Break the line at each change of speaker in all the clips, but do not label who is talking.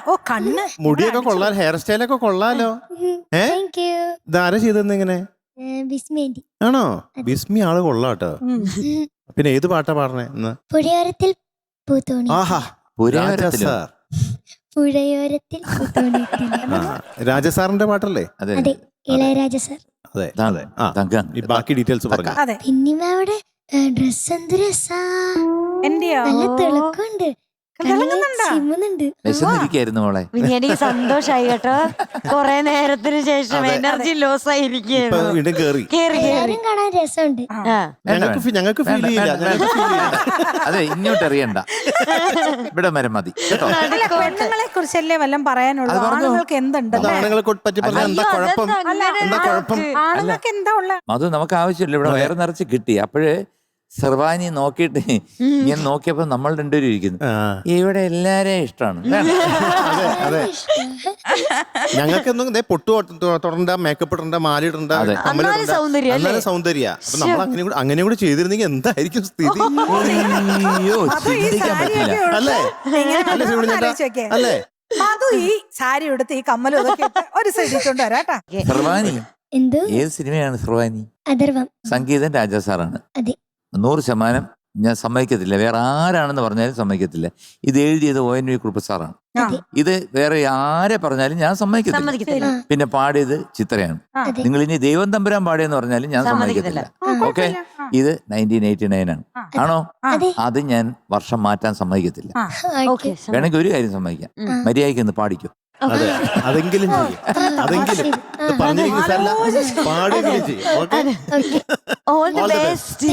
ഓ കണ്ണ്
മുടിയൊക്കെ കൊള്ളാൻ, ഹെയർ സ്റ്റൈലൊക്കെ കൊള്ളാലോ. ഇതാരാ ചെയ്തെന്ന് ഇങ്ങനെ? ആണോ? ബിസ്മി ആള് കൊള്ളാട്ടോ. പിന്നെ ഏത് പാട്ടാ പാടണേ ഇന്ന്?
പുഴയോരത്തിൽ പൂത്തോണി.
ആഹാ, രാജ സാർ.
പുഴയോരത്തിൽ
രാജസാറിന്റെ പാട്ടല്ലേ?
അതെ, ഇളയരാജ സാർ.
അതെ അതെ. ബാക്കി ഡീറ്റെയിൽസ് പറഞ്ഞു.
പിന്നെ അവിടെ ഡ്രസ് എന്ത് രസാ,
എന്റെയോ
നല്ല തിളക്കമുണ്ട്,
വിശന്നിരിക്കായിരുന്നു മോളെ.
പിന്നെ എനിക്ക് സന്തോഷായി കേട്ടോ, കൊറേ നേരത്തിന് ശേഷം എനർജി ലോസ് ആയിരിക്കും.
കാണാൻ രസമുണ്ട്.
ഞങ്ങൾക്ക് ഫീൽ ചെയ്യില്ല.
അതെ, ഇങ്ങോട്ട് അറിയണ്ട, ഇവിടെ വരെ മതി കേട്ടോ.
പെണ്ണുങ്ങളെ കുറിച്ചല്ലേ വല്ലതും പറയാനുള്ളൂ. ആണുങ്ങൾക്ക് എന്തുണ്ട്? ആണുങ്ങൾക്ക് എന്താ ഉള്ള?
അത് നമുക്ക് ആവശ്യമില്ല, ഇവിടെ വയറ് നിറച്ച് കിട്ടി. അപ്പോഴേ സർവാനി നോക്കിയിട്ട് ഇങ്ങനെ നോക്കിയപ്പോ നമ്മൾ രണ്ടുപേരും ഇരിക്കുന്നു. ഇവിടെ എല്ലാരെയും ഇഷ്ടമാണ്.
ഞങ്ങൾക്കൊന്നും പൊട്ടു തൊടണ്ട, മേക്കപ്പ് ഇടണ്ട, മാലിടണ്ട, സൗന്ദര്യ. അപ്പൊ നമ്മൾ അങ്ങനെ കൂടെ ചെയ്തിരുന്നെങ്കിൽ എന്തായിരിക്കും സ്ഥിതി? അല്ലേ അല്ലേ?
അത് ഈ സാരി എടുത്ത് ഈ കമ്മലും ഒരു സൈഡിച്ചോണ്ട് വരാട്ടാ.
സർവാനി ഏത് സിനിമയാണ്? സർവാനി സംഗീതം രാജാ സാറാണ്. 100% ഞാൻ സമ്മതിക്കത്തില്ല, വേറെ ആരാണെന്ന് പറഞ്ഞാലും സമ്മതിക്കത്തില്ല. ഇത് എഴുതിയത് ONV കുറുപ്പ് സാറാണ്. ഇത് വേറെ ആരെ പറഞ്ഞാലും ഞാൻ സമ്മതിക്കത്തില്ല. പിന്നെ പാടിയത് ചിത്രയാണ്. നിങ്ങൾ ഇനി ദൈവം തമ്പുരാൻ പാടിയെന്ന് പറഞ്ഞാലും ഞാൻ സമ്മതിക്കത്തില്ല. ഓക്കെ, ഇത് 1989 ആണ്. ആണോ? അത് ഞാൻ വർഷം മാറ്റാൻ സമ്മതിക്കത്തില്ല. വേണമെങ്കിൽ ഒരു കാര്യം സമ്മതിക്കാം, മര്യാദയ്ക്ക് ഒന്ന് പാടിക്കോ.
അതെ, അതെങ്കിലും ചെയ്യും. അതെങ്കിലും പറഞ്ഞിരിക്കുന്ന പാടുകയും ചെയ്യും. Okay,
all the best.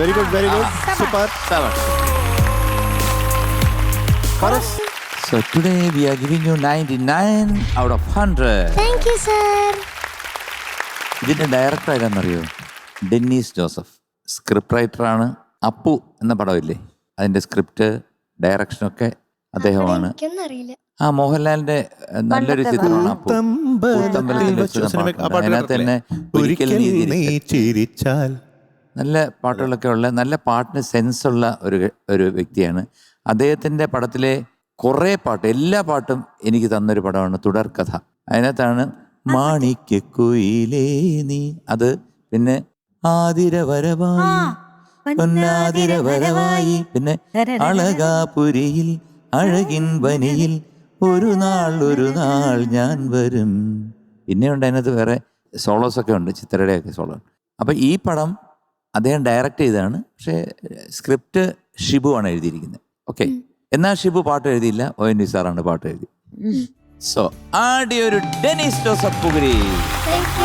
Very good very good super.
7. So today we are giving you 99 out of 100.
Thank you sir.
ഇതിന്റെ ഡയറക്ടർ ആരാന്നറിയോ? ഡെന്നീസ് ജോസഫ്. സ്ക്രിപ്റ്റ് റൈറ്ററാണ്. അപ്പു എന്ന പടമില്ലേ, അതിന്റെ സ്ക്രിപ്റ്റ് ഡയറക്ഷനൊക്കെ അദ്ദേഹമാണ്.
എനിക്കൊന്നും അറിയില്ല.
ആ മോഹൻലാലിന്റെ നല്ലൊരു ചിത്രമാണ് അപ്പു. കൂത്തമ്പലത്തിൽ വെച്ച് അതിനകത്ത് തന്നെ ഒരിക്കൽ നീ
ചിരിച്ചാൽ
നല്ല പാട്ടുകളൊക്കെ ഉള്ള, നല്ല പാട്ടിന് സെൻസുള്ള ഒരു വ്യക്തിയാണ്. അദ്ദേഹത്തിൻ്റെ പടത്തിലെ കുറേ പാട്ട്, എല്ലാ പാട്ടും എനിക്ക് തന്നൊരു പടമാണ് തുടർക്കഥ. അതിനകത്താണ് മാണിക്യക്കുയിലേ നീ, അത് പിന്നെ ആതിരവരവായി പൊന്നാതിരവരവായി, പിന്നെ അളകാപുരിയിൽ അഴകിൻ വനിയിൽ ഒരു നാൾ ഞാൻ വരും. പിന്നെയുണ്ട് അതിനകത്ത് വേറെ സോളോസൊക്കെ ഉണ്ട്, ചിത്രയുടെയൊക്കെ സോളോ. അപ്പം ഈ പടം അദ്ദേഹം ഡയറക്റ്റ് ചെയ്തതാണ്. പക്ഷേ സ്ക്രിപ്റ്റ് ഷിബു ആണ് എഴുതിയിരിക്കുന്നത്. ഓക്കെ, എന്നാൽ ഷിബു പാട്ട് എഴുതിയില്ല, ONV സാറാണ് പാട്ട് എഴുതി. സോ ആദ്യ ഒരു ഡെന്നിസ് ജോസഫ് പുഗരി.
Thank U.